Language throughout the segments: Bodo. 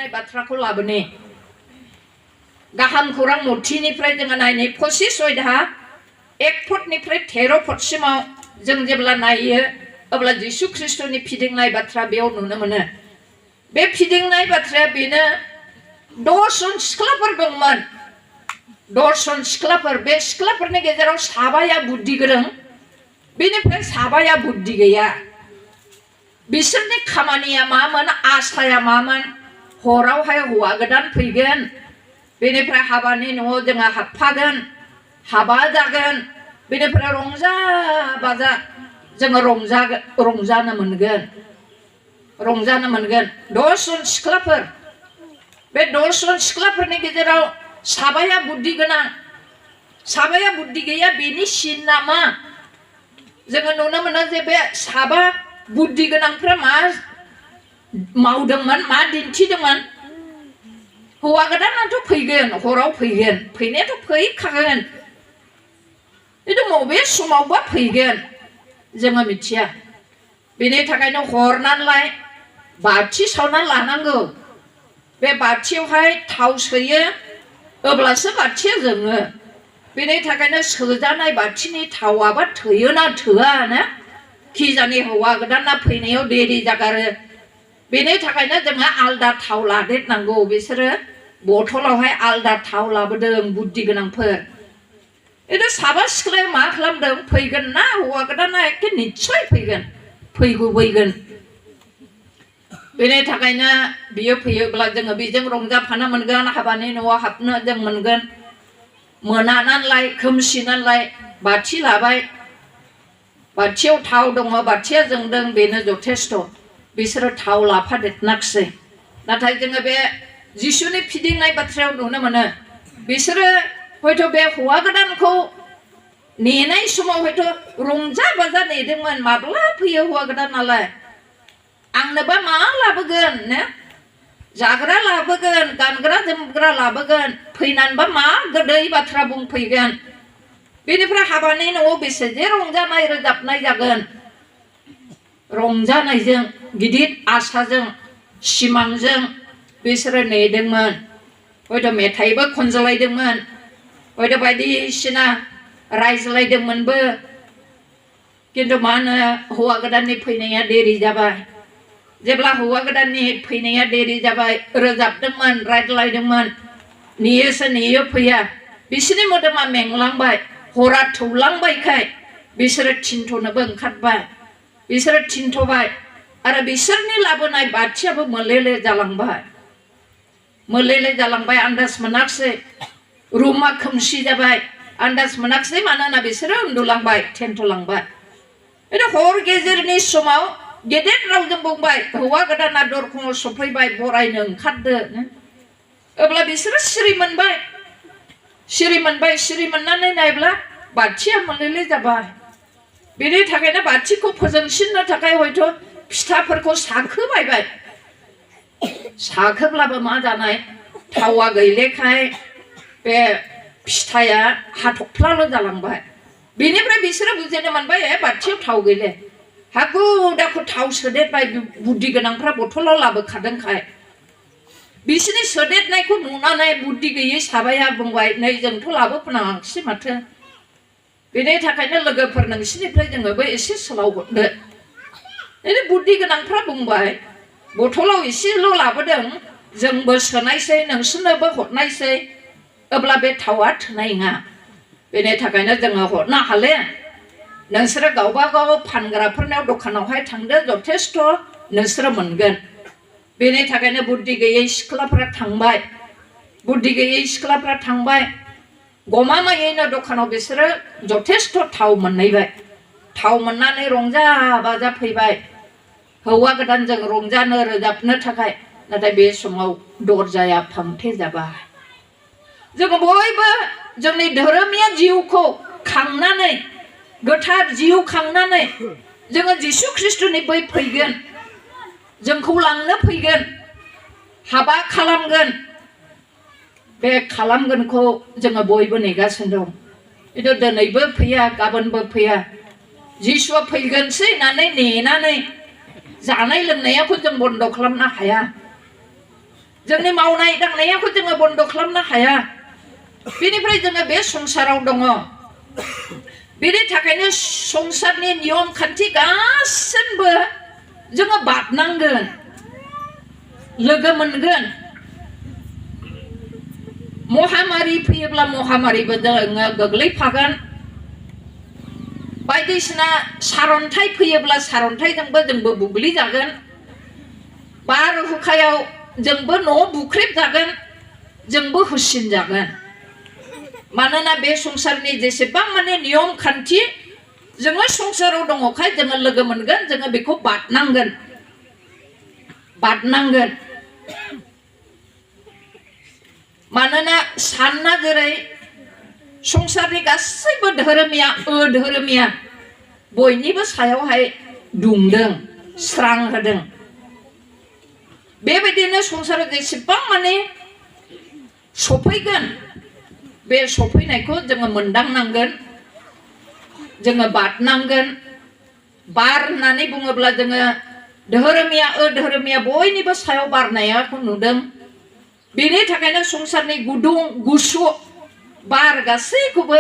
फिदिंनाय बाथ्राखौ लाबोनि गाहाम खौरां मुर्तिनिफ्राय जोङो नायनि 25 अध्याय 1 फुटनिफ्राय 13 फुटसिमाव जों जेब्ला नायो अब्ला जिसु ख्रिस्टनि फिदिंनाय बाथ्रा बेयाव नुनो मोनो बे फिदिंनाय बाथ्राया बेनो 10 जन सिख्लाफोर दंमोन 10 जन सिख्लाफोर बे सिख्लाफोरनि गेजेराव साबाया बुद्धि गोरों बेनिफ्राय साबाया बुद्धि गैया बिसोरनि खामानिया मामोन आसाया मामोन हरावहाय हौवा गोदान फैगोन बेनिफ्राय हाबानि न'आव जोङो हाबफागोन हाबा जागोन बेनिफ्राय रंजा बाजा जोङो रंजानो मोनगोन 10 जन सिख्लाफोर बे 10 जन सिख्लाफोरनि गेजेराव साबाया बुद्धि गोनां साबाया बुद्धि गैया बेनि सिनआ मा जोङो नुनो मोनो जे बे साबा बुद्धि गोनांफ्रा मा मावदोंमोन मा दिन्थिदोंमोन हौवा गोदानाथ' फैगोन हराव फैगोन फैनायाथ' फैखागोन खिन्थु बबे समावबा फैगोन जोङो मिथिया बेनि थाखायनो हरनानैलाय बाथि सावनानै लानांगौ बे बाथियावहाय थाव सोयो अब्लासो बाथिया जोङो बेनि थाखायनो सोजानाय बाथिनि थावाबा थोयोना थोआ ना खिजानि हौवा गोदाना फैनायाव देरि जागारो बेनि थाखायनो जोङो आलदा थाव लादेरनांगौ बिसोरो बथलावहाय आलदा थाव लाबोदों बुद्धि गोनांफोर एदा साबा सिख्लाया मा खालामदों फैगोन ना हौवा गोदाना एखे निश्चय फैगोन फैगुबैगोन बेनि थाखायनो बियो फैयोब्ला जोङो बेजों रंजाफानो मोनगोन हाबानि न'आव हाबनो जों मोनगोन मोनानानैलाय खोमसिनानैलाय बाथि लाबाय बाथियाव थाव दङ बाथिया जोंदों बेनो जथेस्थ बिसोरो थाव लाफादेरनाखिसै नाथाय जोङो बे जिसुनि फिदिंनाय बाथ्रायाव नुनो मोनो बिसोरो हयथ' बे हौवा गोदानखौ नेनाय समाव हयथ' रंजा बाजा नेदोंमोन माब्ला फैयो हौवा गोदानालाय आंनोबा मा लाबोगोन ना जाग्रा लाबोगोन गानग्रा जोमग्रा लाबोगोन फैनानैबा मा गोदै बाथ्रा बुंफैगोन बेनिफ्राय हाबानि न'आव बेसे जे रंजानाय रोजाबनाय जागोन रंजानायजों गिदिर आसाजों सिमांजों बिसोरो नेदोंमोन हयथ' मेथाइबो खनज्लायदोंमोन हयथ' बायदिसिना रायज्लायदोंमोनबो किन्तु मा होनो हौवा गोदाननि फैनाया देरि जाबाय जेब्ला हौवा गोदाननि फैनाया देरि जाबाय रोजाबदोंमोन रायज्लायदोंमोन नेयोसो नेयो फैया बिसोरनि मोदोमा मेंलांबाय हरा थौलांबायखाय बिसोरो थिनथ'नोबो ओंखारबाय बिसोरो थिनथ'बाय आरो बिसोरनि लाबोनाय बाथियाबो मोलेले जालांबाय आन्दाज मोनाखिसै रुमा खोमसि जाबाय आन्दाज मोनाखिसै मानोना बिसोरो उन्दुलांबाय थेन्थ'लांबाय हर गेजेरनि समाव गेदेर रावजों बुंबाय हौवा गोदाना दरखङाव सफैबाय बरायनो ओंखारदो अब्ला बिसोरो सिरि मोननानै नायब्ला बाथिया मोलेले जाबाय बेनि थाखायनो बाथिखौ फोजोंसिननो थाखाय हयथ' फिथाफोरखौ साखोबायबाय साखोब्लाबो मा जानाय थावा गैलेखाय बे फिथाया हाथफ्लाल' जालांबाय बेनिफ्राय बिसोरो बुजिनो मोनबाय बाथियाव थाव गैले हाखु दाखु थाव सोदेरबाय बुद्धि गोनांफ्रा बथलाव लाबोखादोंखाय बिसोरनि सोदेरनायखौ नुनानै बुद्धि गैयै साबाया बुंबाय नै जोंथ' लाबोफानांसै माथो बेनि थाखायनो लोगोफोर नोंसिनिफ्राय जोङोबो एसे सोलाव हरदो बुद्धि गोनांफ्रा बुंबाय बथलाव एसेल' लाबोदों जोंबो सोनायसै नोंसोरनोबो हरनायसै अब्ला बे थावा थोनाय नङा बेनि थाखायनो जोङो हरनो हाले नोंसोरो गावबा गाव फानग्राफोरनाव दखानावहाय थांदो जथेस्थ' नोंसोरो मोनगोन बेनि थाखायनो बुद्धि गैयै सिख्लाफ्रा थांबाय गमामायैनो दखानाव बिसोरो जथेस्थ' थाव मोननायबाय थाव मोननानै रंजा बाजा फैबाय हौवा गोदानजों रंजानो रोजाबनो थाखाय नाथाय बे समाव दरजाया फांथे जाबाय जोङो बयबो जोंनि धोरोमनि जिउखौ खांनानै गोथार जिउ खांनानै जोङो जिसु ख्रिस्टनि बै फैगोन जोंखौ लांनो फैगोन हाबा खालामगोन बे खालामगोनखौ जोङो बयबो नेगासिनो दं खिन्थु दिनैबो फैया गाबोनबो फैया जिसुआ फैगोनसै होननानै नेनानै जानाय लोंनायखौ जों बन्द खालामनो हाया जोंनि मावनाय दांनायखौ जोङो बन्द खालामनो हाया बेनिफ्राय जोङो बे संसाराव दङ बेनि थाखायनो संसारनि नियम खान्थि गासिबो जोङो बारनांगोन लोगो मोनगोन महामारी फैयोब्ला महामारीबो जोङो गोग्लैफागोन बायदिसिना सारन्थाइ फैयोब्ला सारन्थाइजोंबो जोंबो बुग्लिजागोन बारहुंखायाव जोंबो न' बुख्रेबजागोन जोंबो होसिनजागोन मानोना बे संसारनि जेसेबां माने नियम खान्थि जोङो संसाराव दङखाय जोङो लोगो मोनगोन जोङो बेखौ बारनांगोन मानोना सानना जेरै संसारनि गासैबो धोरोमिया अधोरोमिया बयनिबो सायावहाय दुंदों स्रां होदों बेबायदिनो संसाराव जेसेबां माने सफैगोन बे सफैनायखौ जोङो मोनदांनांगोन जोङो बारनांगोन बार होननानै बुङोब्ला जोङो धोरोमिया अधोरोमिया बयनिबो सायाव बारनायखौ नुदों बेनि थाखायनो संसारनि गुदुं गुसु बार गासैखौबो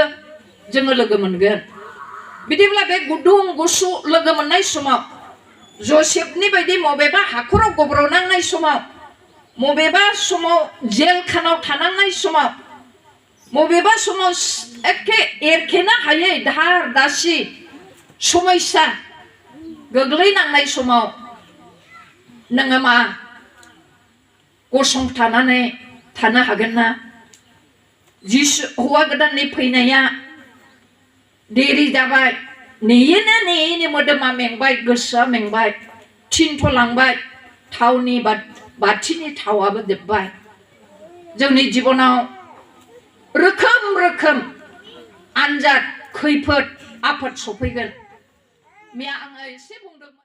जोङो लोगो मोनगोन बिदिब्ला बे गुदुं गुसु लोगो मोननाय समाव जसेफनि बायदि मबेबा हाखराव गब्र'नांनाय समाव मबेबा समाव जेल खानाव थानांनाय समाव मबेबा समाव एखे एरखेनो हायै दाहार दासि समस्या गोग्लैनांनाय समाव नोङो मा गसंथानानै थानो हागोन ना जिसु हौवा गोदाननि फैनाया देरि जाबाय नेयैनो मोदोमा मेंबाय गोसोआ मेंबाय थिनथ'लांबाय थावनि बाथिनि थावाबो जोबबाय जोंनि जिबनाव रोखोम रोखोम आनजाद खैफोद आफोद सफैगोन मैया आङो एसे बुंदोंमोन